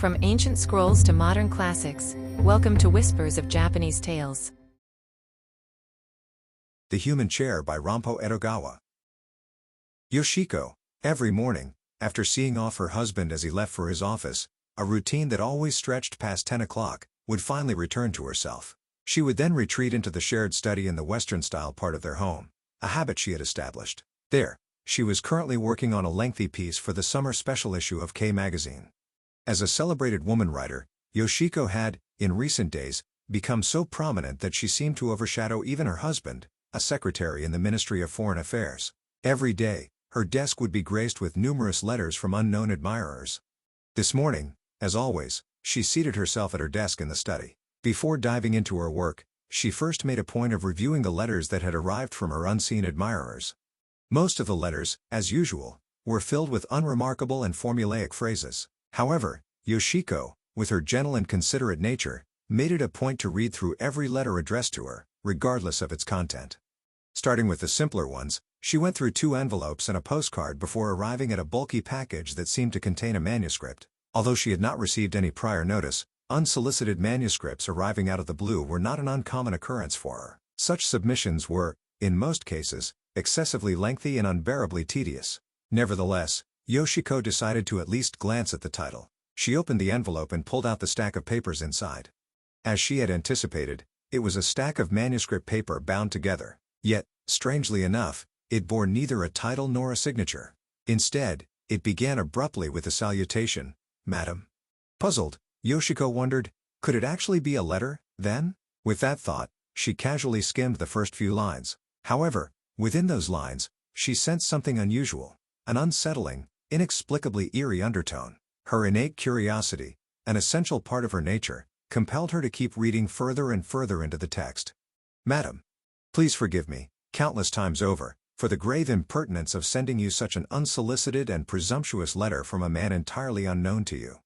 From ancient scrolls to modern classics, welcome to Whispers of Japanese Tales. The Human Chair by Rampo Edogawa. Yoshiko, every morning, after seeing off her husband as he left for his office, a routine that always stretched past 10 o'clock, would finally return to herself. She would then retreat into the shared study in the Western-style part of their home, a habit she had established. There, she was currently working on a lengthy piece for the summer special issue of K magazine. As a celebrated woman writer, Yoshiko had, in recent days, become so prominent that she seemed to overshadow even her husband, a secretary in the Ministry of Foreign Affairs. Every day, her desk would be graced with numerous letters from unknown admirers. This morning, as always, she seated herself at her desk in the study. Before diving into her work, she first made a point of reviewing the letters that had arrived from her unseen admirers. Most of the letters, as usual, were filled with unremarkable and formulaic phrases. However, Yoshiko, with her gentle and considerate nature, made it a point to read through every letter addressed to her, regardless of its content. Starting with the simpler ones, she went through 2 envelopes and a postcard before arriving at a bulky package that seemed to contain a manuscript. Although she had not received any prior notice, unsolicited manuscripts arriving out of the blue were not an uncommon occurrence for her. Such submissions were, in most cases, excessively lengthy and unbearably tedious. Nevertheless, Yoshiko decided to at least glance at the title. She opened the envelope and pulled out the stack of papers inside. As she had anticipated, it was a stack of manuscript paper bound together. Yet, strangely enough, it bore neither a title nor a signature. Instead, it began abruptly with a salutation, "Madam." Puzzled, Yoshiko wondered, could it actually be a letter, then? With that thought, she casually skimmed the first few lines. However, within those lines, she sensed something unusual, an unsettling, inexplicably eerie undertone. Her innate curiosity, an essential part of her nature, compelled her to keep reading further and further into the text. "Madam, please forgive me, countless times over, for the grave impertinence of sending you such an unsolicited and presumptuous letter from a man entirely unknown to you.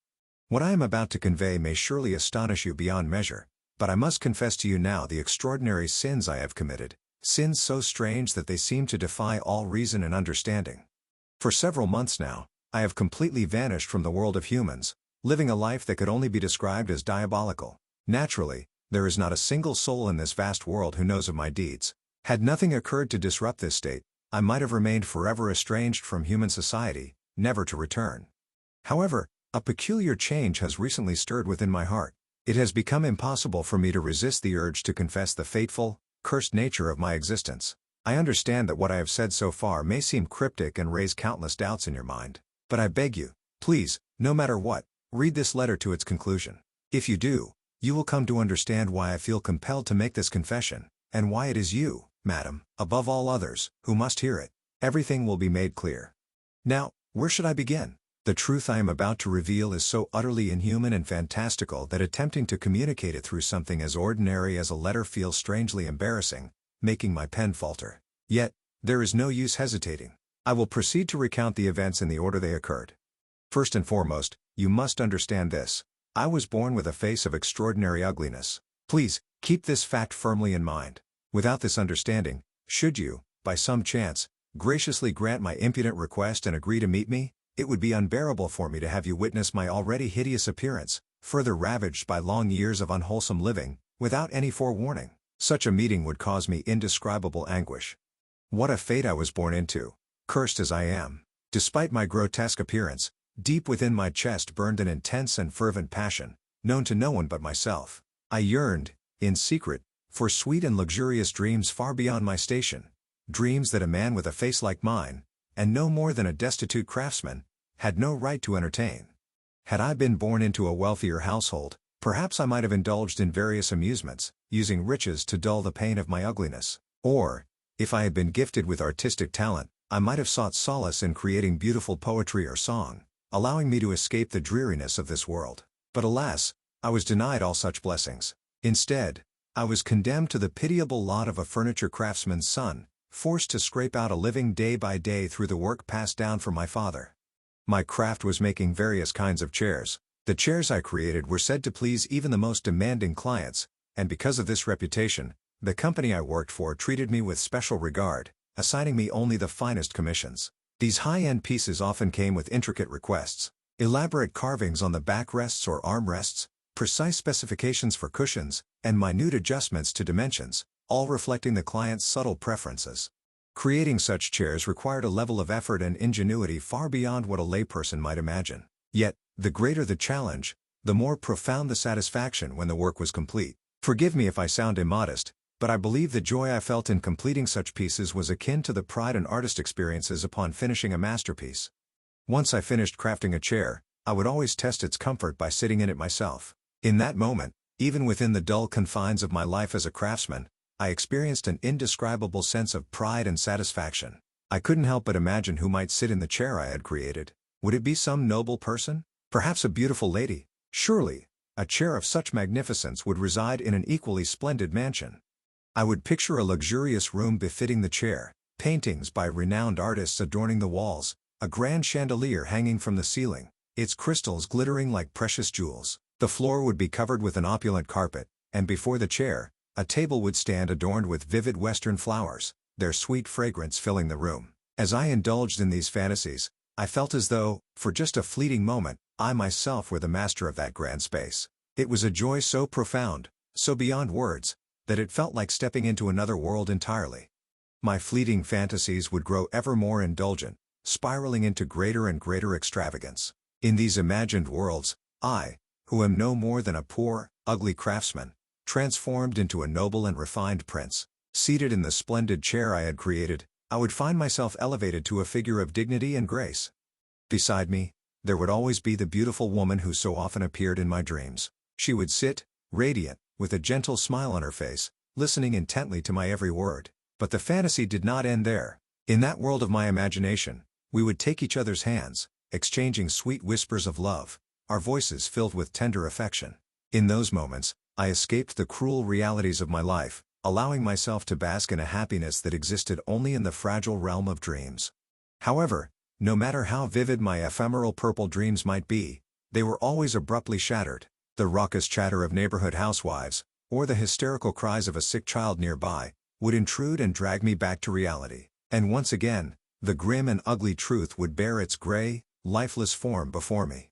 What I am about to convey may surely astonish you beyond measure, but I must confess to you now the extraordinary sins I have committed, sins so strange that they seem to defy all reason and understanding. For several months now, I have completely vanished from the world of humans, living a life that could only be described as diabolical. Naturally, there is not a single soul in this vast world who knows of my deeds. Had nothing occurred to disrupt this state, I might have remained forever estranged from human society, never to return. However, a peculiar change has recently stirred within my heart. It has become impossible for me to resist the urge to confess the fateful, cursed nature of my existence. I understand that what I have said so far may seem cryptic and raise countless doubts in your mind. But I beg you, please, no matter what, read this letter to its conclusion. If you do, you will come to understand why I feel compelled to make this confession, and why it is you, madam, above all others, who must hear it. Everything will be made clear. Now, where should I begin? The truth I am about to reveal is so utterly inhuman and fantastical that attempting to communicate it through something as ordinary as a letter feels strangely embarrassing, making my pen falter. Yet, there is no use hesitating. I will proceed to recount the events in the order they occurred. First and foremost, you must understand this. I was born with a face of extraordinary ugliness. Please, keep this fact firmly in mind. Without this understanding, should you, by some chance, graciously grant my impudent request and agree to meet me, it would be unbearable for me to have you witness my already hideous appearance, further ravaged by long years of unwholesome living, without any forewarning. Such a meeting would cause me indescribable anguish. What a fate I was born into, cursed as I am. Despite my grotesque appearance, deep within my chest burned an intense and fervent passion, known to no one but myself. I yearned, in secret, for sweet and luxurious dreams far beyond my station, dreams that a man with a face like mine, and no more than a destitute craftsman, had no right to entertain. Had I been born into a wealthier household, perhaps I might have indulged in various amusements, using riches to dull the pain of my ugliness. Or, if I had been gifted with artistic talent, I might have sought solace in creating beautiful poetry or song, allowing me to escape the dreariness of this world. But alas, I was denied all such blessings. Instead, I was condemned to the pitiable lot of a furniture craftsman's son, forced to scrape out a living day by day through the work passed down from my father. My craft was making various kinds of chairs. The chairs I created were said to please even the most demanding clients, and because of this reputation, the company I worked for treated me with special regard, assigning me only the finest commissions. These high-end pieces often came with intricate requests. Elaborate carvings on the backrests or armrests, precise specifications for cushions, and minute adjustments to dimensions, all reflecting the client's subtle preferences. Creating such chairs required a level of effort and ingenuity far beyond what a layperson might imagine. Yet, the greater the challenge, the more profound the satisfaction when the work was complete. Forgive me if I sound immodest, but I believe the joy I felt in completing such pieces was akin to the pride an artist experiences upon finishing a masterpiece. Once I finished crafting a chair, I would always test its comfort by sitting in it myself. In that moment, even within the dull confines of my life as a craftsman, I experienced an indescribable sense of pride and satisfaction. I couldn't help but imagine who might sit in the chair I had created. Would it be some noble person? Perhaps a beautiful lady? Surely, a chair of such magnificence would reside in an equally splendid mansion. I would picture a luxurious room befitting the chair, paintings by renowned artists adorning the walls, a grand chandelier hanging from the ceiling, its crystals glittering like precious jewels. The floor would be covered with an opulent carpet, and before the chair, a table would stand adorned with vivid Western flowers, their sweet fragrance filling the room. As I indulged in these fantasies, I felt as though, for just a fleeting moment, I myself were the master of that grand space. It was a joy so profound, so beyond words, that it felt like stepping into another world entirely. My fleeting fantasies would grow ever more indulgent, spiraling into greater and greater extravagance. In these imagined worlds, I, who am no more than a poor, ugly craftsman, transformed into a noble and refined prince. Seated in the splendid chair I had created, I would find myself elevated to a figure of dignity and grace. Beside me, there would always be the beautiful woman who so often appeared in my dreams. She would sit, radiant, with a gentle smile on her face, listening intently to my every word. But the fantasy did not end there. In that world of my imagination, we would take each other's hands, exchanging sweet whispers of love, our voices filled with tender affection. In those moments, I escaped the cruel realities of my life, allowing myself to bask in a happiness that existed only in the fragile realm of dreams. However, no matter how vivid my ephemeral purple dreams might be, they were always abruptly shattered. The raucous chatter of neighborhood housewives, or the hysterical cries of a sick child nearby, would intrude and drag me back to reality. And once again, the grim and ugly truth would bear its gray, lifeless form before me.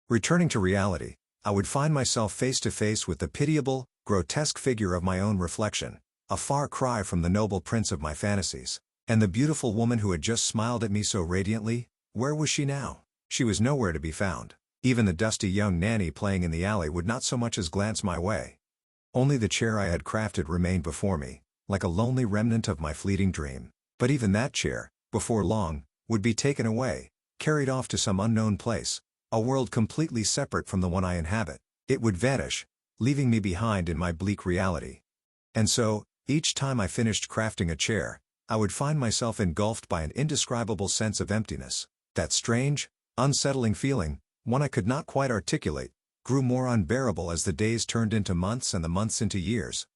Returning to reality, I would find myself face to face with the pitiable, grotesque figure of my own reflection, a far cry from the noble prince of my fantasies. And the beautiful woman who had just smiled at me so radiantly, where was she now? She was nowhere to be found. Even the dusty young nanny playing in the alley would not so much as glance my way. Only the chair I had crafted remained before me, like a lonely remnant of my fleeting dream. But even that chair, before long, would be taken away, carried off to some unknown place, a world completely separate from the one I inhabit. It would vanish, leaving me behind in my bleak reality. And so, each time I finished crafting a chair, I would find myself engulfed by an indescribable sense of emptiness. That strange, unsettling feeling, one I could not quite articulate, grew more unbearable as the days turned into months and the months into years.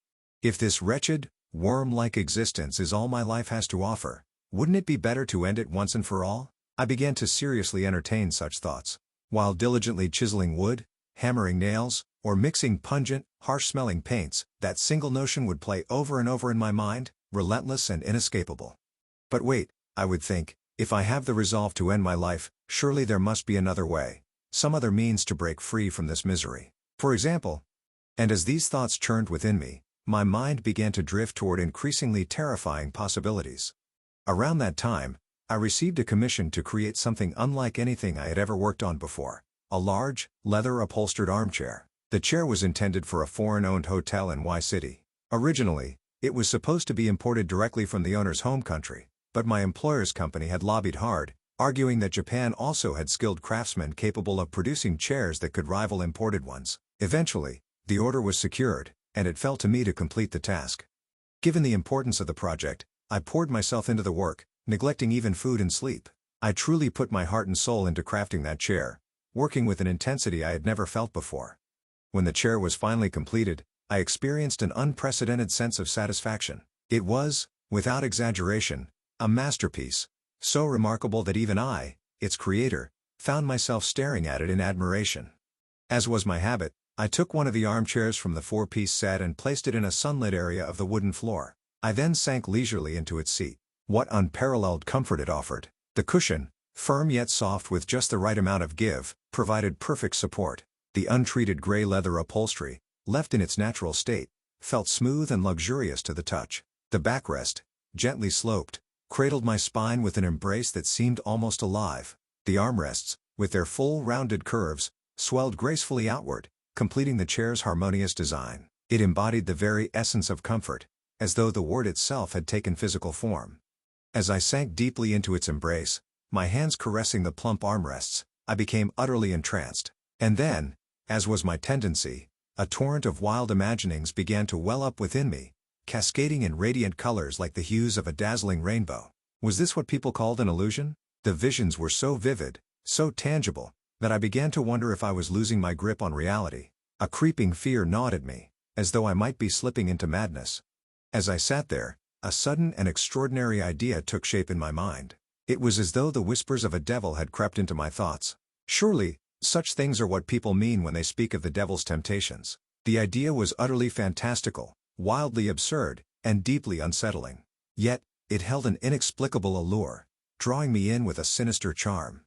If this wretched, worm-like existence is all my life has to offer, wouldn't it be better to end it once and for all? I began to seriously entertain such thoughts. While diligently chiseling wood, hammering nails, or mixing pungent, harsh-smelling paints, that single notion would play over and over in my mind, relentless and inescapable. But wait, I would think, if I have the resolve to end my life, surely there must be another way, some other means to break free from this misery. For example, and as these thoughts churned within me, my mind began to drift toward increasingly terrifying possibilities. Around that time, I received a commission to create something unlike anything I had ever worked on before, a large, leather-upholstered armchair. The chair was intended for a foreign-owned hotel in Y City. Originally, it was supposed to be imported directly from the owner's home country, but my employer's company had lobbied hard, arguing that Japan also had skilled craftsmen capable of producing chairs that could rival imported ones. Eventually, the order was secured, and it fell to me to complete the task. Given the importance of the project, I poured myself into the work, neglecting even food and sleep. I truly put my heart and soul into crafting that chair, working with an intensity I had never felt before. When the chair was finally completed, I experienced an unprecedented sense of satisfaction. It was, without exaggeration, a masterpiece, so remarkable that even I, its creator, found myself staring at it in admiration. As was my habit, I took one of the armchairs from the four-piece set and placed it in a sunlit area of the wooden floor. I then sank leisurely into its seat. What unparalleled comfort it offered! The cushion, Firm yet soft with just the right amount of give, provided perfect support. The untreated gray leather upholstery, left in its natural state, felt smooth and luxurious to the touch. The backrest, gently sloped, cradled my spine with an embrace that seemed almost alive. The armrests, with their full rounded curves, swelled gracefully outward, completing the chair's harmonious design. It embodied the very essence of comfort, as though the word itself had taken physical form. As I sank deeply into its embrace, my hands caressing the plump armrests, I became utterly entranced. And then, as was my tendency, a torrent of wild imaginings began to well up within me, cascading in radiant colors like the hues of a dazzling rainbow. Was this what people called an illusion? The visions were so vivid, so tangible, that I began to wonder if I was losing my grip on reality. A creeping fear gnawed at me, as though I might be slipping into madness. As I sat there, a sudden and extraordinary idea took shape in my mind. It was as though the whispers of a devil had crept into my thoughts. Surely, such things are what people mean when they speak of the devil's temptations. The idea was utterly fantastical, wildly absurd, and deeply unsettling. Yet, it held an inexplicable allure, drawing me in with a sinister charm.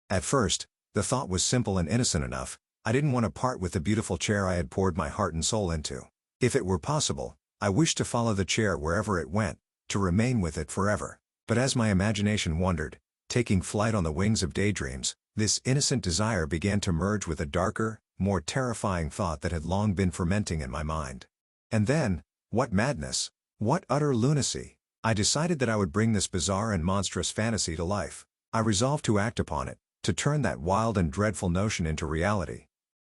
At first, the thought was simple and innocent enough. I didn't want to part with the beautiful chair I had poured my heart and soul into. If it were possible, I wished to follow the chair wherever it went, to remain with it forever. But as my imagination wandered, taking flight on the wings of daydreams, this innocent desire began to merge with a darker, more terrifying thought that had long been fermenting in my mind. And then, what madness! What utter lunacy! I decided that I would bring this bizarre and monstrous fantasy to life. I resolved to act upon it, to turn that wild and dreadful notion into reality.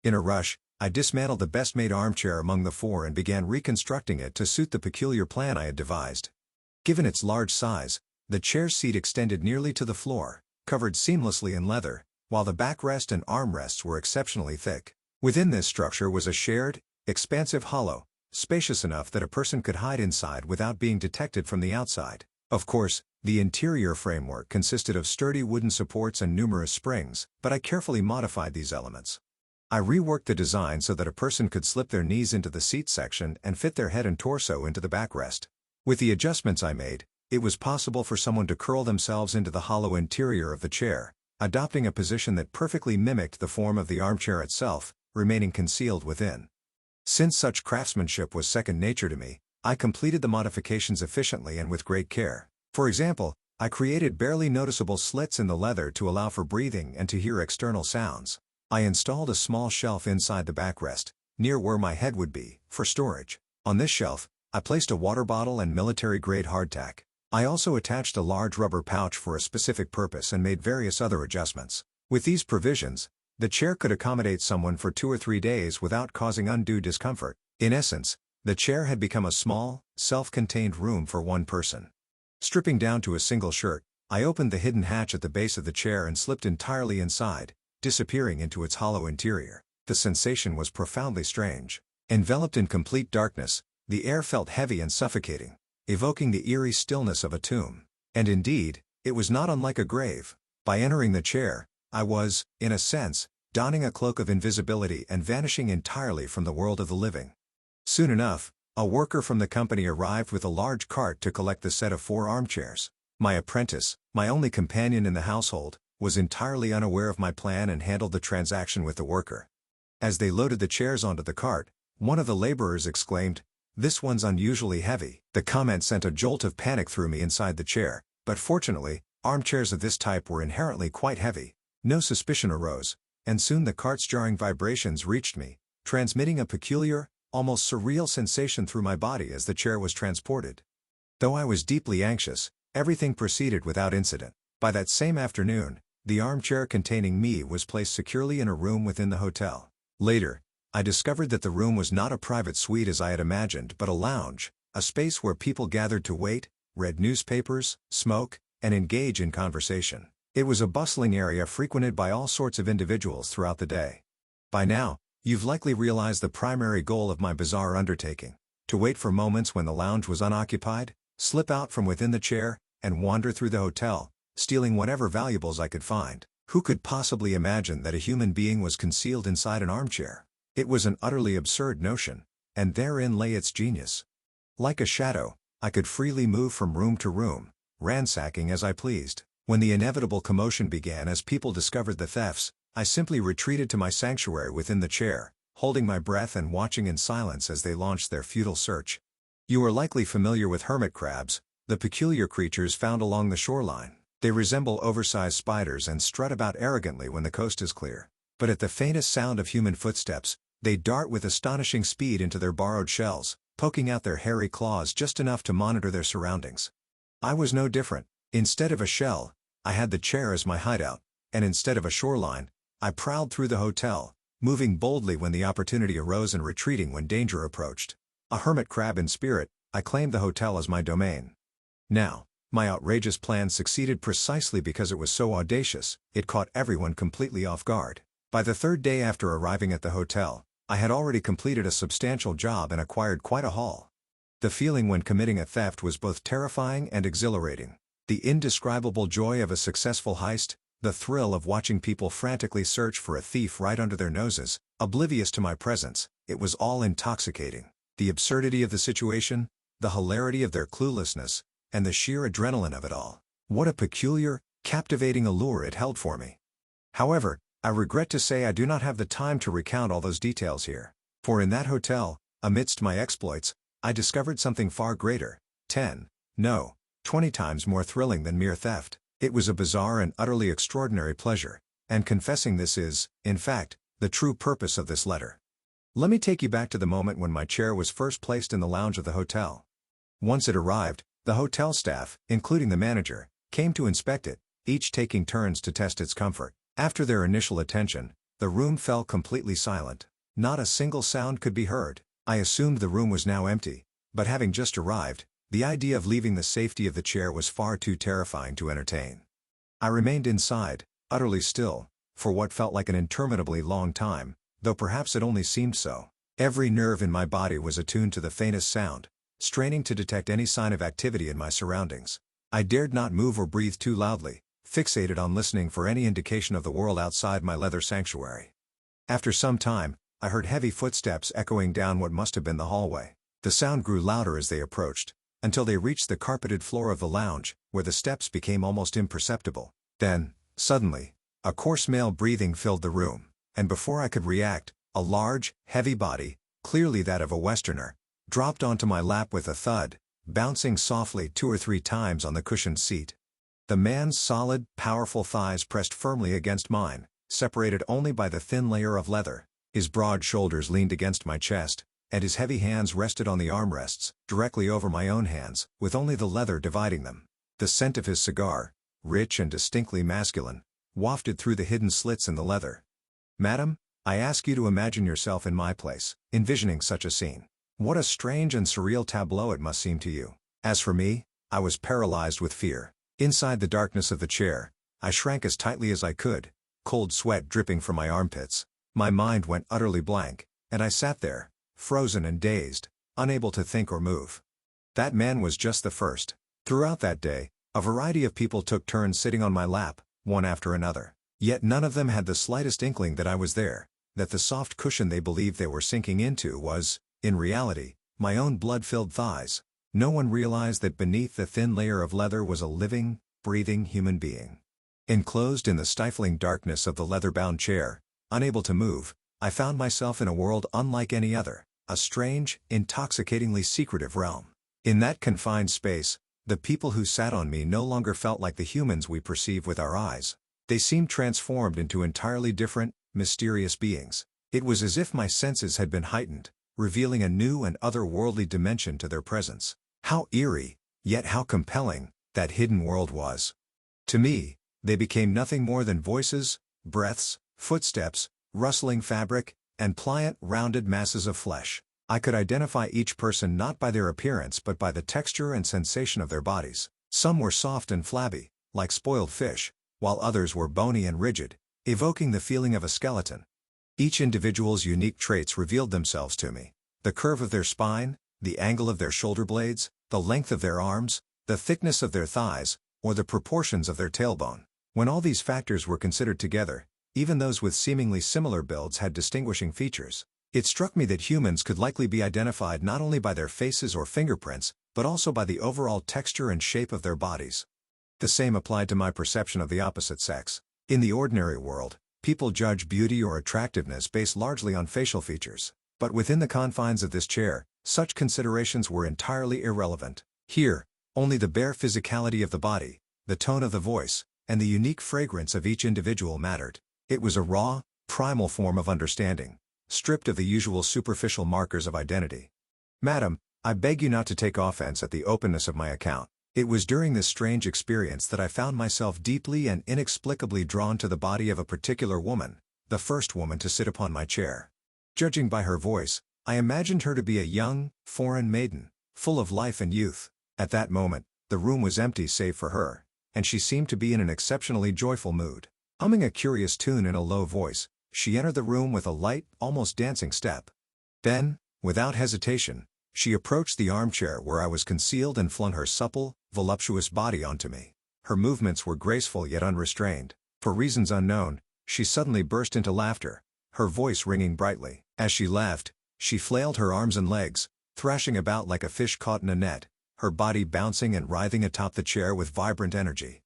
In a rush, I dismantled the best-made armchair among the four and began reconstructing it to suit the peculiar plan I had devised. Given its large size, the chair's seat extended nearly to the floor, covered seamlessly in leather, while the backrest and armrests were exceptionally thick. Within this structure was a shared, expansive hollow, spacious enough that a person could hide inside without being detected from the outside. Of course, the interior framework consisted of sturdy wooden supports and numerous springs, but I carefully modified these elements. I reworked the design so that a person could slip their knees into the seat section and fit their head and torso into the backrest. With the adjustments I made, it was possible for someone to curl themselves into the hollow interior of the chair, adopting a position that perfectly mimicked the form of the armchair itself, remaining concealed within. Since such craftsmanship was second nature to me, I completed the modifications efficiently and with great care. For example, I created barely noticeable slits in the leather to allow for breathing and to hear external sounds. I installed a small shelf inside the backrest, near where my head would be, for storage. On this shelf, I placed a water bottle and military-grade hardtack. I also attached a large rubber pouch for a specific purpose and made various other adjustments. With these provisions, the chair could accommodate someone for 2 or 3 days without causing undue discomfort. In essence, the chair had become a small, self-contained room for one person. Stripping down to a single shirt, I opened the hidden hatch at the base of the chair and slipped entirely inside, disappearing into its hollow interior. The sensation was profoundly strange. Enveloped in complete darkness, the air felt heavy and suffocating, evoking the eerie stillness of a tomb. And indeed, it was not unlike a grave. By entering the chair, I was, in a sense, donning a cloak of invisibility and vanishing entirely from the world of the living. Soon enough, a worker from the company arrived with a large cart to collect the set of 4 armchairs. My apprentice, my only companion in the household, was entirely unaware of my plan and handled the transaction with the worker. As they loaded the chairs onto the cart, one of the laborers exclaimed, "This one's unusually heavy." The comment sent a jolt of panic through me inside the chair, but fortunately, armchairs of this type were inherently quite heavy. No suspicion arose, and soon the cart's jarring vibrations reached me, transmitting a peculiar, almost surreal sensation through my body as the chair was transported. Though I was deeply anxious, everything proceeded without incident. By that same afternoon, the armchair containing me was placed securely in a room within the hotel. Later, I discovered that the room was not a private suite as I had imagined but a lounge, a space where people gathered to wait, read newspapers, smoke, and engage in conversation. It was a bustling area frequented by all sorts of individuals throughout the day. By now, you've likely realized the primary goal of my bizarre undertaking: to wait for moments when the lounge was unoccupied, slip out from within the chair, and wander through the hotel, stealing whatever valuables I could find. Who could possibly imagine that a human being was concealed inside an armchair? It was an utterly absurd notion, and therein lay its genius. Like a shadow, I could freely move from room to room, ransacking as I pleased. When the inevitable commotion began as people discovered the thefts, I simply retreated to my sanctuary within the chair, holding my breath and watching in silence as they launched their futile search. You are likely familiar with hermit crabs, the peculiar creatures found along the shoreline. They resemble oversized spiders and strut about arrogantly when the coast is clear. But at the faintest sound of human footsteps, they dart with astonishing speed into their burrowed shells, poking out their hairy claws just enough to monitor their surroundings. I was no different. Instead of a shell, I had the chair as my hideout, and instead of a shoreline, I prowled through the hotel, moving boldly when the opportunity arose and retreating when danger approached. A hermit crab in spirit, I claimed the hotel as my domain. Now, my outrageous plan succeeded precisely because it was so audacious. It caught everyone completely off guard. By the third day after arriving at the hotel, I had already completed a substantial job and acquired quite a haul. The feeling when committing a theft was both terrifying and exhilarating. The indescribable joy of a successful heist, the thrill of watching people frantically search for a thief right under their noses, oblivious to my presence, it was all intoxicating. The absurdity of the situation, the hilarity of their cluelessness, and the sheer adrenaline of it all. What a peculiar, captivating allure it held for me. However, I regret to say I do not have the time to recount all those details here. For in that hotel, amidst my exploits, I discovered something far greater, 20 times more thrilling than mere theft. It was a bizarre and utterly extraordinary pleasure, and confessing this is, in fact, the true purpose of this letter. Let me take you back to the moment when my chair was first placed in the lounge of the hotel. Once it arrived, the hotel staff, including the manager, came to inspect it, each taking turns to test its comfort. After their initial attention, the room fell completely silent. Not a single sound could be heard. I assumed the room was now empty, but having just arrived, the idea of leaving the safety of the chair was far too terrifying to entertain. I remained inside, utterly still, for what felt like an interminably long time, though perhaps it only seemed so. Every nerve in my body was attuned to the faintest sound, straining to detect any sign of activity in my surroundings. I dared not move or breathe too loudly, fixated on listening for any indication of the world outside my leather sanctuary. After some time, I heard heavy footsteps echoing down what must have been the hallway. The sound grew louder as they approached, until they reached the carpeted floor of the lounge, where the steps became almost imperceptible. Then, suddenly, a coarse male breathing filled the room, and before I could react, a large, heavy body, clearly that of a Westerner, dropped onto my lap with a thud, bouncing softly 2 or 3 times on the cushioned seat. The man's solid, powerful thighs pressed firmly against mine, separated only by the thin layer of leather. His broad shoulders leaned against my chest, and his heavy hands rested on the armrests, directly over my own hands, with only the leather dividing them. The scent of his cigar, rich and distinctly masculine, wafted through the hidden slits in the leather. "Madam, I ask you to imagine yourself in my place, envisioning such a scene. What a strange and surreal tableau it must seem to you." As for me, I was paralyzed with fear. Inside the darkness of the chair, I shrank as tightly as I could, cold sweat dripping from my armpits. My mind went utterly blank, and I sat there, frozen and dazed, unable to think or move. That man was just the first. Throughout that day, a variety of people took turns sitting on my lap, one after another. Yet none of them had the slightest inkling that I was there, that the soft cushion they believed they were sinking into was, in reality, my own blood-filled thighs. No one realized that beneath the thin layer of leather was a living, breathing human being. Enclosed in the stifling darkness of the leather-bound chair, unable to move, I found myself in a world unlike any other, a strange, intoxicatingly secretive realm. In that confined space, the people who sat on me no longer felt like the humans we perceive with our eyes. They seemed transformed into entirely different, mysterious beings. It was as if my senses had been heightened, revealing a new and otherworldly dimension to their presence. How eerie, yet how compelling, that hidden world was. To me, they became nothing more than voices, breaths, footsteps, rustling fabric, and pliant, rounded masses of flesh. I could identify each person not by their appearance but by the texture and sensation of their bodies. Some were soft and flabby, like spoiled fish, while others were bony and rigid, evoking the feeling of a skeleton. Each individual's unique traits revealed themselves to me. The curve of their spine, the angle of their shoulder blades, the length of their arms, the thickness of their thighs, or the proportions of their tailbone. When all these factors were considered together, even those with seemingly similar builds had distinguishing features. It struck me that humans could likely be identified not only by their faces or fingerprints, but also by the overall texture and shape of their bodies. The same applied to my perception of the opposite sex. In the ordinary world, people judge beauty or attractiveness based largely on facial features. But within the confines of this chair, such considerations were entirely irrelevant. Here, only the bare physicality of the body, the tone of the voice, and the unique fragrance of each individual mattered. It was a raw, primal form of understanding, stripped of the usual superficial markers of identity. Madam, I beg you not to take offense at the openness of my account. It was during this strange experience that I found myself deeply and inexplicably drawn to the body of a particular woman, the first woman to sit upon my chair. Judging by her voice, I imagined her to be a young, foreign maiden, full of life and youth. At that moment, the room was empty save for her, and she seemed to be in an exceptionally joyful mood. Humming a curious tune in a low voice, she entered the room with a light, almost dancing step. Then, without hesitation, she approached the armchair where I was concealed and flung her supple, voluptuous body onto me. Her movements were graceful yet unrestrained. For reasons unknown, she suddenly burst into laughter, her voice ringing brightly. As she laughed, she flailed her arms and legs, thrashing about like a fish caught in a net, her body bouncing and writhing atop the chair with vibrant energy.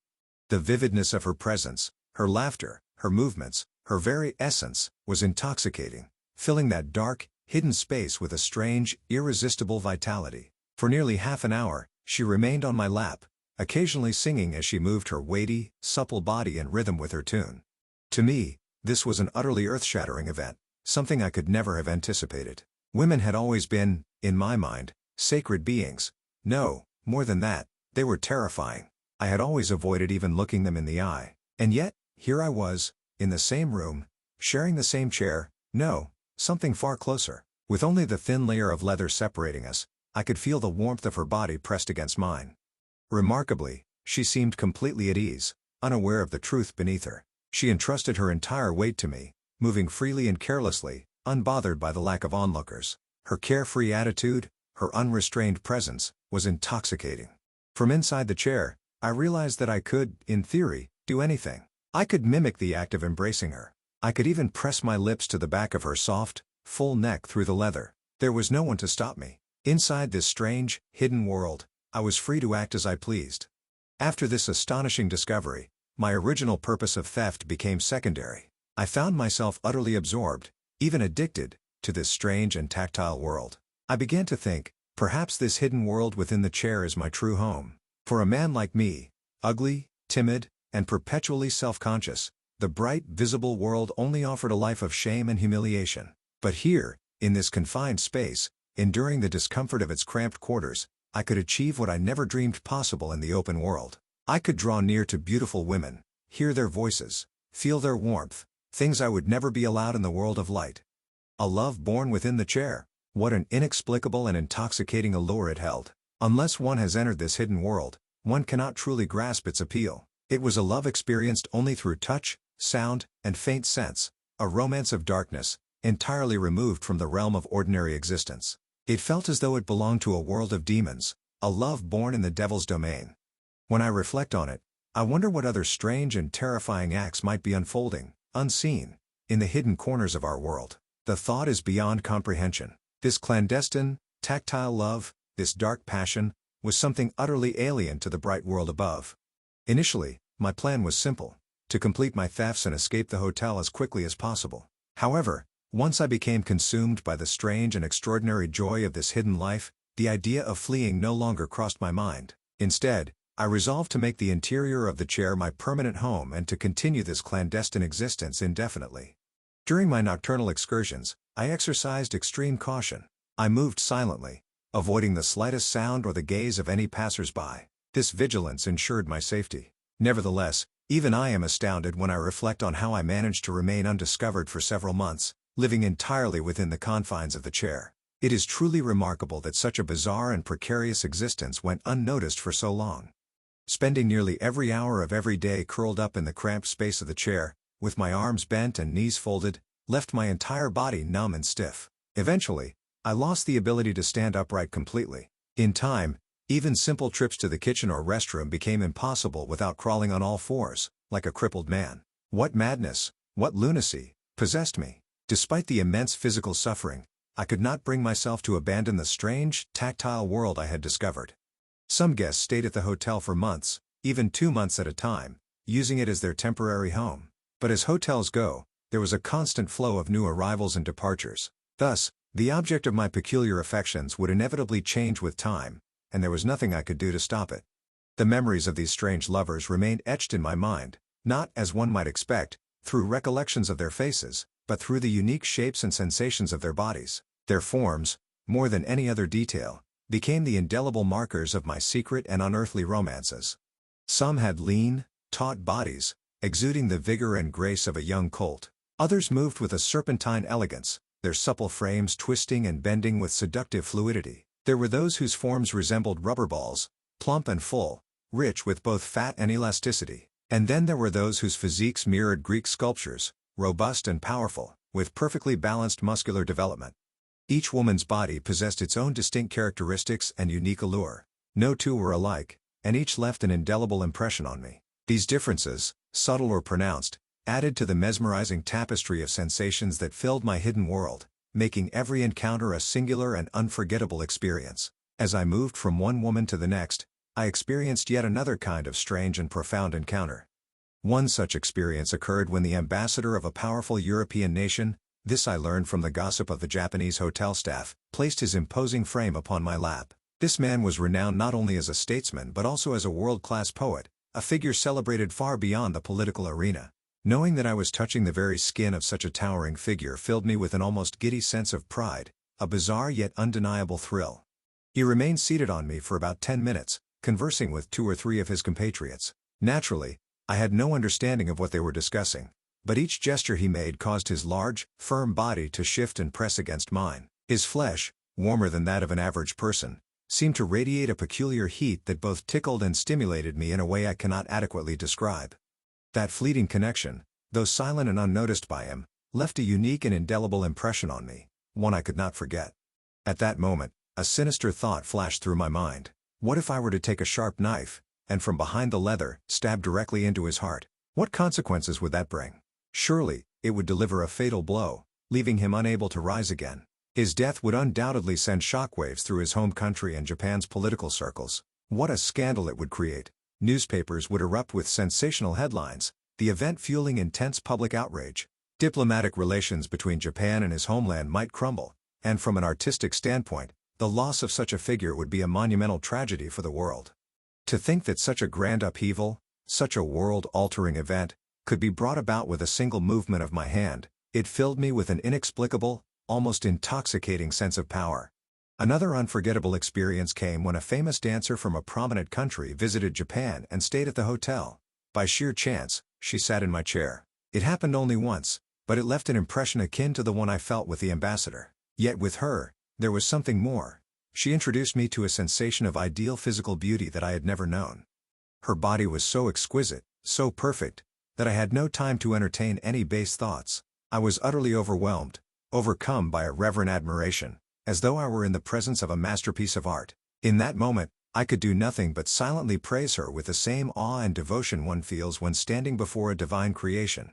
The vividness of her presence, her laughter, her movements, her very essence, was intoxicating, filling that dark, hidden space with a strange, irresistible vitality. For nearly half an hour, she remained on my lap, occasionally singing as she moved her weighty, supple body in rhythm with her tune. To me, this was an utterly earth-shattering event, something I could never have anticipated. Women had always been, in my mind, sacred beings. No, more than that, they were terrifying. I had always avoided even looking them in the eye. And yet, here I was, in the same room, sharing the same chair, no, something far closer. With only the thin layer of leather separating us, I could feel the warmth of her body pressed against mine. Remarkably, she seemed completely at ease, unaware of the truth beneath her. She entrusted her entire weight to me, moving freely and carelessly, unbothered by the lack of onlookers. Her carefree attitude, her unrestrained presence, was intoxicating. From inside the chair, I realized that I could, in theory, do anything. I could mimic the act of embracing her. I could even press my lips to the back of her soft, full neck through the leather. There was no one to stop me. Inside this strange, hidden world, I was free to act as I pleased. After this astonishing discovery, my original purpose of theft became secondary. I found myself utterly absorbed, even addicted, to this strange and tactile world. I began to think, perhaps this hidden world within the chair is my true home. For a man like me, ugly, timid, and perpetually self-conscious, the bright, visible world only offered a life of shame and humiliation. But here, in this confined space, enduring the discomfort of its cramped quarters, I could achieve what I never dreamed possible in the open world. I could draw near to beautiful women, hear their voices, feel their warmth, things I would never be allowed in the world of light. A love born within the chair, what an inexplicable and intoxicating allure it held. Unless one has entered this hidden world, one cannot truly grasp its appeal. It was a love experienced only through touch, sound, and faint sense, a romance of darkness, entirely removed from the realm of ordinary existence. It felt as though it belonged to a world of demons, a love born in the devil's domain. When I reflect on it, I wonder what other strange and terrifying acts might be unfolding, unseen, in the hidden corners of our world. The thought is beyond comprehension. This clandestine, tactile love, this dark passion, was something utterly alien to the bright world above. Initially, my plan was simple: to complete my thefts and escape the hotel as quickly as possible. However, once I became consumed by the strange and extraordinary joy of this hidden life, the idea of fleeing no longer crossed my mind. Instead, I resolved to make the interior of the chair my permanent home and to continue this clandestine existence indefinitely. During my nocturnal excursions, I exercised extreme caution. I moved silently, avoiding the slightest sound or the gaze of any passers-by. This vigilance ensured my safety. Nevertheless, even I am astounded when I reflect on how I managed to remain undiscovered for several months, living entirely within the confines of the chair. It is truly remarkable that such a bizarre and precarious existence went unnoticed for so long. Spending nearly every hour of every day curled up in the cramped space of the chair, with my arms bent and knees folded, left my entire body numb and stiff. Eventually, I lost the ability to stand upright completely. In time, even simple trips to the kitchen or restroom became impossible without crawling on all fours, like a crippled man. What madness, what lunacy, possessed me? Despite the immense physical suffering, I could not bring myself to abandon the strange, tactile world I had discovered. Some guests stayed at the hotel for months, even 2 months at a time, using it as their temporary home. But as hotels go, there was a constant flow of new arrivals and departures. Thus, the object of my peculiar affections would inevitably change with time, and there was nothing I could do to stop it. The memories of these strange lovers remained etched in my mind, not, as one might expect, through recollections of their faces, but through the unique shapes and sensations of their bodies. Their forms, more than any other detail, became the indelible markers of my secret and unearthly romances. Some had lean, taut bodies, exuding the vigor and grace of a young colt. Others moved with a serpentine elegance, their supple frames twisting and bending with seductive fluidity. There were those whose forms resembled rubber balls, plump and full, rich with both fat and elasticity. And then there were those whose physiques mirrored Greek sculptures, robust and powerful, with perfectly balanced muscular development. Each woman's body possessed its own distinct characteristics and unique allure. No two were alike, and each left an indelible impression on me. These differences, subtle or pronounced, added to the mesmerizing tapestry of sensations that filled my hidden world, making every encounter a singular and unforgettable experience. As I moved from one woman to the next, I experienced yet another kind of strange and profound encounter. One such experience occurred when the ambassador of a powerful European nation, this I learned from the gossip of the Japanese hotel staff, placed his imposing frame upon my lap. This man was renowned not only as a statesman but also as a world-class poet, a figure celebrated far beyond the political arena. Knowing that I was touching the very skin of such a towering figure filled me with an almost giddy sense of pride, a bizarre yet undeniable thrill. He remained seated on me for about 10 minutes, conversing with 2 or 3 of his compatriots. Naturally, I had no understanding of what they were discussing, but each gesture he made caused his large, firm body to shift and press against mine. His flesh, warmer than that of an average person, seemed to radiate a peculiar heat that both tickled and stimulated me in a way I cannot adequately describe. That fleeting connection, though silent and unnoticed by him, left a unique and indelible impression on me, one I could not forget. At that moment, a sinister thought flashed through my mind. What if I were to take a sharp knife, and from behind the leather, stab directly into his heart? What consequences would that bring? Surely, it would deliver a fatal blow, leaving him unable to rise again. His death would undoubtedly send shockwaves through his home country and Japan's political circles. What a scandal it would create! Newspapers would erupt with sensational headlines, the event fueling intense public outrage. Diplomatic relations between Japan and his homeland might crumble, and from an artistic standpoint, the loss of such a figure would be a monumental tragedy for the world. To think that such a grand upheaval, such a world-altering event, could be brought about with a single movement of my hand, it filled me with an inexplicable, almost intoxicating sense of power. Another unforgettable experience came when a famous dancer from a prominent country visited Japan and stayed at the hotel. By sheer chance, she sat in my chair. It happened only once, but it left an impression akin to the one I felt with the ambassador. Yet with her, there was something more. She introduced me to a sensation of ideal physical beauty that I had never known. Her body was so exquisite, so perfect, that I had no time to entertain any base thoughts. I was utterly overwhelmed, overcome by a reverent admiration, as though I were in the presence of a masterpiece of art. In that moment, I could do nothing but silently praise her with the same awe and devotion one feels when standing before a divine creation.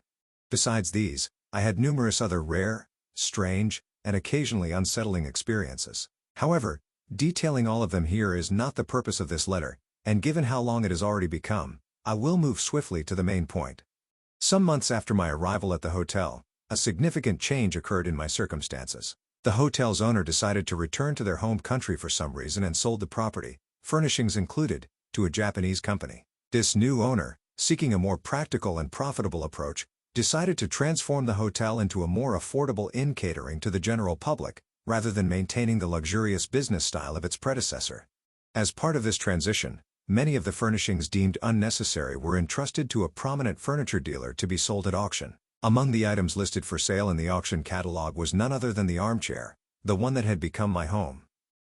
Besides these, I had numerous other rare, strange, and occasionally unsettling experiences. However, detailing all of them here is not the purpose of this letter, and given how long it has already become, I will move swiftly to the main point. Some months after my arrival at the hotel, a significant change occurred in my circumstances. The hotel's owner decided to return to their home country for some reason and sold the property, furnishings included, to a Japanese company. This new owner, seeking a more practical and profitable approach, decided to transform the hotel into a more affordable inn catering to the general public, rather than maintaining the luxurious business style of its predecessor. As part of this transition, many of the furnishings deemed unnecessary were entrusted to a prominent furniture dealer to be sold at auction. Among the items listed for sale in the auction catalog was none other than the armchair, the one that had become my home.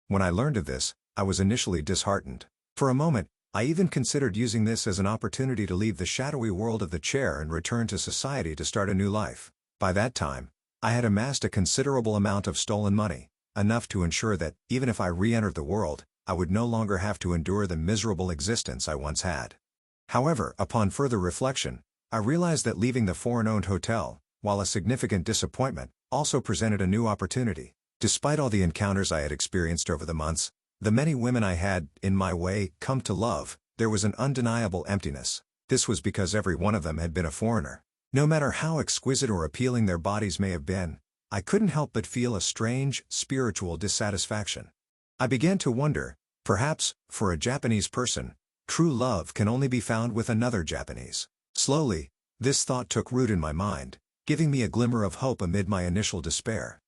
When I learned of this, I was initially disheartened. For a moment, I even considered using this as an opportunity to leave the shadowy world of the chair and return to society to start a new life. By that time, I had amassed a considerable amount of stolen money, enough to ensure that, even if I re-entered the world, I would no longer have to endure the miserable existence I once had. However, upon further reflection, I realized that leaving the foreign-owned hotel, while a significant disappointment, also presented a new opportunity. Despite all the encounters I had experienced over the months, the many women I had, in my way, come to love, there was an undeniable emptiness. This was because every one of them had been a foreigner. No matter how exquisite or appealing their bodies may have been, I couldn't help but feel a strange, spiritual dissatisfaction. I began to wonder, perhaps, for a Japanese person, true love can only be found with another Japanese. Slowly, this thought took root in my mind, giving me a glimmer of hope amid my initial despair.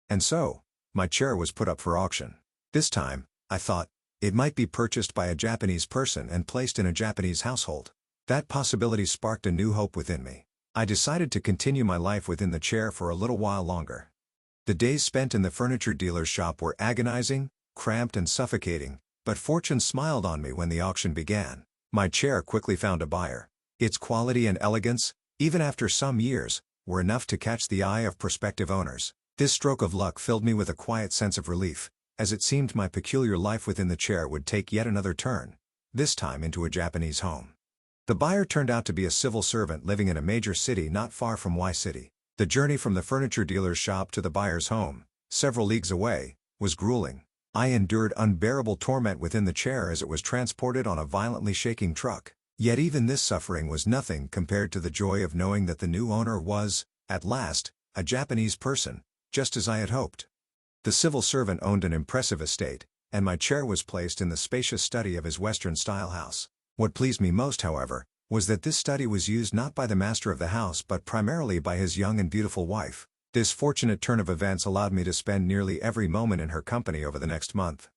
And so, my chair was put up for auction. This time, I thought, it might be purchased by a Japanese person and placed in a Japanese household. That possibility sparked a new hope within me. I decided to continue my life within the chair for a little while longer. The days spent in the furniture dealer's shop were agonizing, cramped and suffocating, but fortune smiled on me when the auction began. My chair quickly found a buyer. Its quality and elegance, even after some years, were enough to catch the eye of prospective owners. This stroke of luck filled me with a quiet sense of relief, as it seemed my peculiar life within the chair would take yet another turn, this time into a Japanese home. The buyer turned out to be a civil servant living in a major city not far from Y City. The journey from the furniture dealer's shop to the buyer's home, several leagues away, was grueling. I endured unbearable torment within the chair as it was transported on a violently shaking truck. Yet even this suffering was nothing compared to the joy of knowing that the new owner was, at last, a Japanese person, just as I had hoped. The civil servant owned an impressive estate, and my chair was placed in the spacious study of his Western-style house. What pleased me most, however, was that this study was used not by the master of the house but primarily by his young and beautiful wife. This fortunate turn of events allowed me to spend nearly every moment in her company over the next month.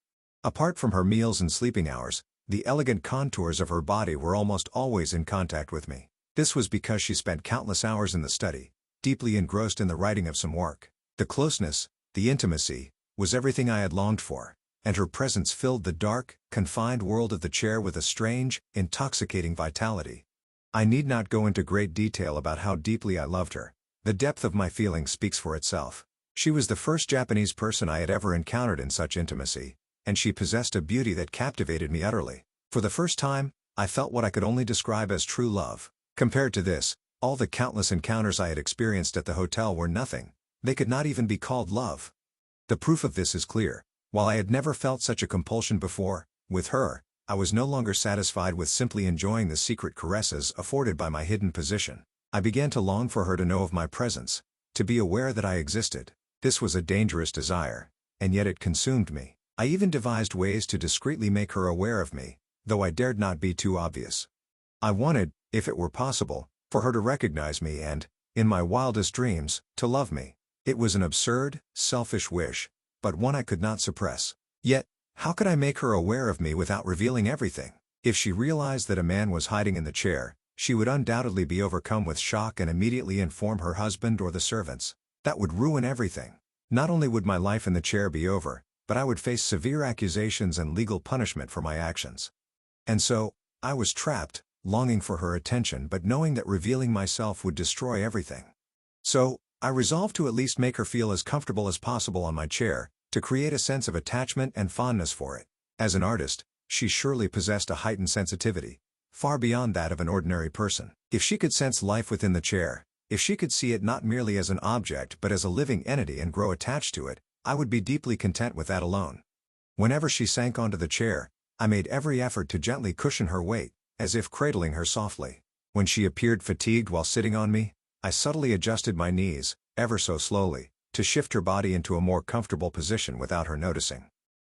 Apart from her meals and sleeping hours, the elegant contours of her body were almost always in contact with me. This was because she spent countless hours in the study, deeply engrossed in the writing of some work. The closeness, the intimacy, was everything I had longed for, and her presence filled the dark, confined world of the chair with a strange, intoxicating vitality. I need not go into great detail about how deeply I loved her. The depth of my feeling speaks for itself. She was the first Japanese person I had ever encountered in such intimacy, and she possessed a beauty that captivated me utterly. For the first time, I felt what I could only describe as true love. Compared to this, all the countless encounters I had experienced at the hotel were nothing. They could not even be called love. The proof of this is clear. While I had never felt such a compulsion before, with her, I was no longer satisfied with simply enjoying the secret caresses afforded by my hidden position. I began to long for her to know of my presence, to be aware that I existed. This was a dangerous desire, and yet it consumed me. I even devised ways to discreetly make her aware of me, though I dared not be too obvious. I wanted, if it were possible, for her to recognize me and, in my wildest dreams, to love me. It was an absurd, selfish wish, but one I could not suppress. Yet, how could I make her aware of me without revealing everything? If she realized that a man was hiding in the chair, she would undoubtedly be overcome with shock and immediately inform her husband or the servants. That would ruin everything. Not only would my life in the chair be over, but I would face severe accusations and legal punishment for my actions. And so, I was trapped, longing for her attention but knowing that revealing myself would destroy everything. So, I resolved to at least make her feel as comfortable as possible on my chair, to create a sense of attachment and fondness for it. As an artist, she surely possessed a heightened sensitivity, far beyond that of an ordinary person. If she could sense life within the chair, if she could see it not merely as an object but as a living entity and grow attached to it, I would be deeply content with that alone. Whenever she sank onto the chair, I made every effort to gently cushion her weight, as if cradling her softly. When she appeared fatigued while sitting on me, I subtly adjusted my knees, ever so slowly, to shift her body into a more comfortable position without her noticing.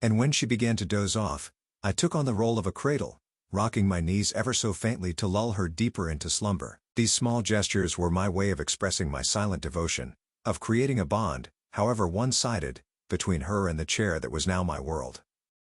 And when she began to doze off, I took on the role of a cradle, rocking my knees ever so faintly to lull her deeper into slumber. These small gestures were my way of expressing my silent devotion, of creating a bond, however one-sided, between her and the chair that was now my world.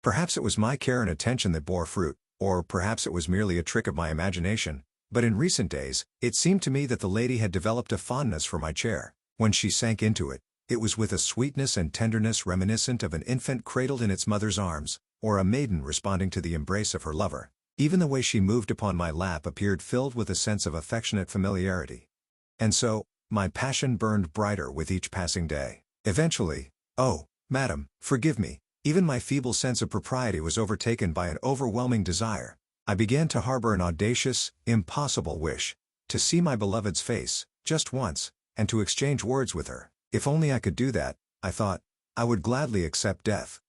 Perhaps it was my care and attention that bore fruit, or perhaps it was merely a trick of my imagination, but in recent days, it seemed to me that the lady had developed a fondness for my chair. When she sank into it, it was with a sweetness and tenderness reminiscent of an infant cradled in its mother's arms, or a maiden responding to the embrace of her lover. Even the way she moved upon my lap appeared filled with a sense of affectionate familiarity. And so, my passion burned brighter with each passing day. Eventually, oh, madam, forgive me, even my feeble sense of propriety was overtaken by an overwhelming desire. I began to harbor an audacious, impossible wish, to see my beloved's face, just once, and to exchange words with her. If only I could do that, I thought, I would gladly accept death.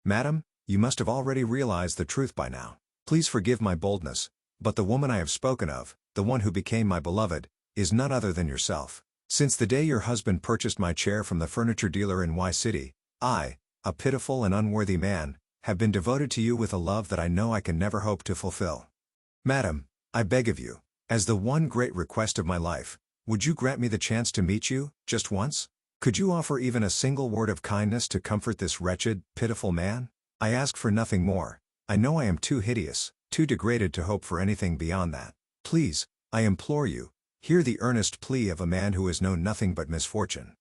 Madam, you must have already realized the truth by now. Please forgive my boldness, but the woman I have spoken of, the one who became my beloved, is none other than yourself. Since the day your husband purchased my chair from the furniture dealer in Y City, I, a pitiful and unworthy man, have been devoted to you with a love that I know I can never hope to fulfill. Madam, I beg of you, as the one great request of my life, would you grant me the chance to meet you, just once? Could you offer even a single word of kindness to comfort this wretched, pitiful man? I ask for nothing more. I know I am too hideous, too degraded to hope for anything beyond that. Please, I implore you, hear the earnest plea of a man who has known nothing but misfortune.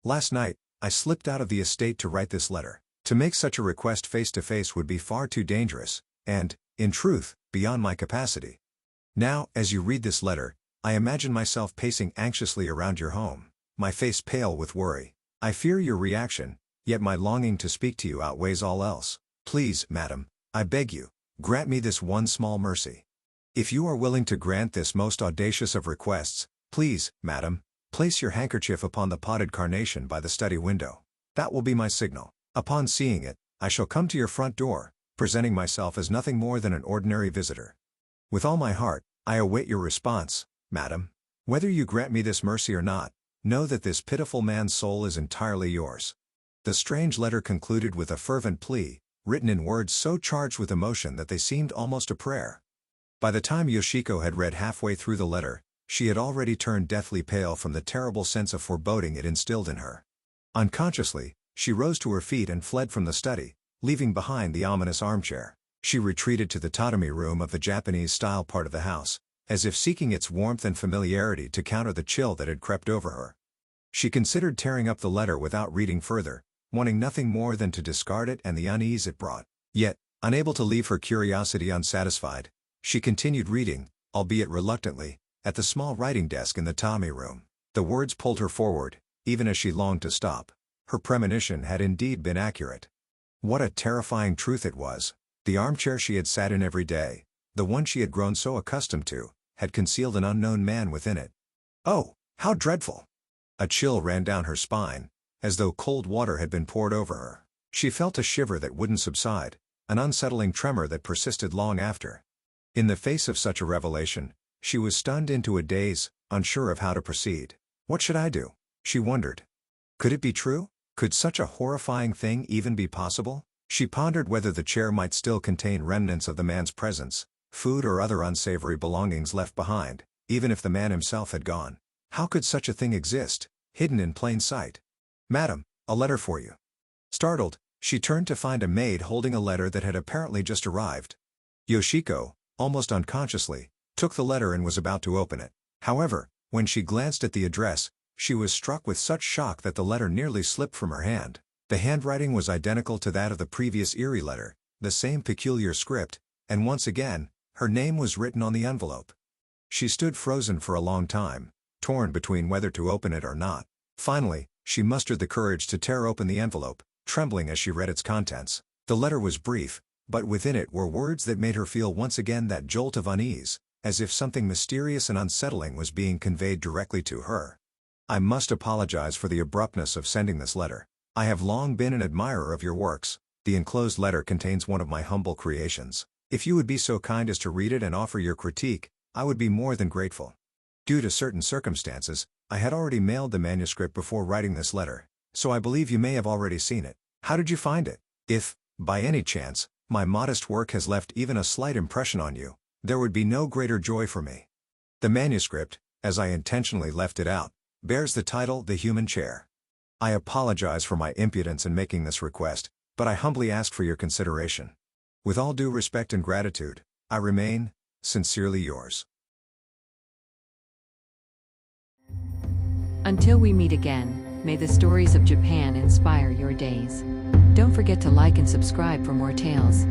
Last night, I slipped out of the estate to write this letter. To make such a request face to face would be far too dangerous, and, in truth, beyond my capacity. Now, as you read this letter, I imagine myself pacing anxiously around your home, my face pale with worry. I fear your reaction, yet my longing to speak to you outweighs all else. Please, madam, I beg you, grant me this one small mercy. If you are willing to grant this most audacious of requests, please, madam, place your handkerchief upon the potted carnation by the study window. That will be my signal. Upon seeing it, I shall come to your front door, presenting myself as nothing more than an ordinary visitor. With all my heart, I await your response, madam. Whether you grant me this mercy or not, know that this pitiful man's soul is entirely yours. The strange letter concluded with a fervent plea, written in words so charged with emotion that they seemed almost a prayer. By the time Yoshiko had read halfway through the letter, she had already turned deathly pale from the terrible sense of foreboding it instilled in her. Unconsciously, she rose to her feet and fled from the study, leaving behind the ominous armchair. She retreated to the tatami room of the Japanese-style part of the house, as if seeking its warmth and familiarity to counter the chill that had crept over her. She considered tearing up the letter without reading further, wanting nothing more than to discard it and the unease it brought. Yet, unable to leave her curiosity unsatisfied, she continued reading, albeit reluctantly, at the small writing desk in the tatami room. The words pulled her forward, even as she longed to stop. Her premonition had indeed been accurate. What a terrifying truth it was. The armchair she had sat in every day, the one she had grown so accustomed to, had concealed an unknown man within it. Oh, how dreadful! A chill ran down her spine, as though cold water had been poured over her. She felt a shiver that wouldn't subside, an unsettling tremor that persisted long after. In the face of such a revelation, she was stunned into a daze, unsure of how to proceed. What should I do? She wondered. Could it be true? Could such a horrifying thing even be possible? She pondered whether the chair might still contain remnants of the man's presence, food or other unsavory belongings left behind, even if the man himself had gone. How could such a thing exist, hidden in plain sight? Madam, a letter for you. Startled, she turned to find a maid holding a letter that had apparently just arrived. Yoshiko, almost unconsciously, took the letter and was about to open it. However, when she glanced at the address, she was struck with such shock that the letter nearly slipped from her hand. The handwriting was identical to that of the previous eerie letter, the same peculiar script, and once again, her name was written on the envelope. She stood frozen for a long time, torn between whether to open it or not. Finally, she mustered the courage to tear open the envelope, trembling as she read its contents. The letter was brief, but within it were words that made her feel once again that jolt of unease, as if something mysterious and unsettling was being conveyed directly to her. I must apologize for the abruptness of sending this letter. I have long been an admirer of your works. The enclosed letter contains one of my humble creations. If you would be so kind as to read it and offer your critique, I would be more than grateful. Due to certain circumstances, I had already mailed the manuscript before writing this letter, so I believe you may have already seen it. How did you find it? If, by any chance, my modest work has left even a slight impression on you, there would be no greater joy for me. The manuscript, as I intentionally left it out, bears the title The Human Chair. I apologize for my impudence in making this request, but I humbly ask for your consideration. With all due respect and gratitude, I remain, sincerely yours. Until we meet again, may the stories of Japan inspire your days. Don't forget to like and subscribe for more tales.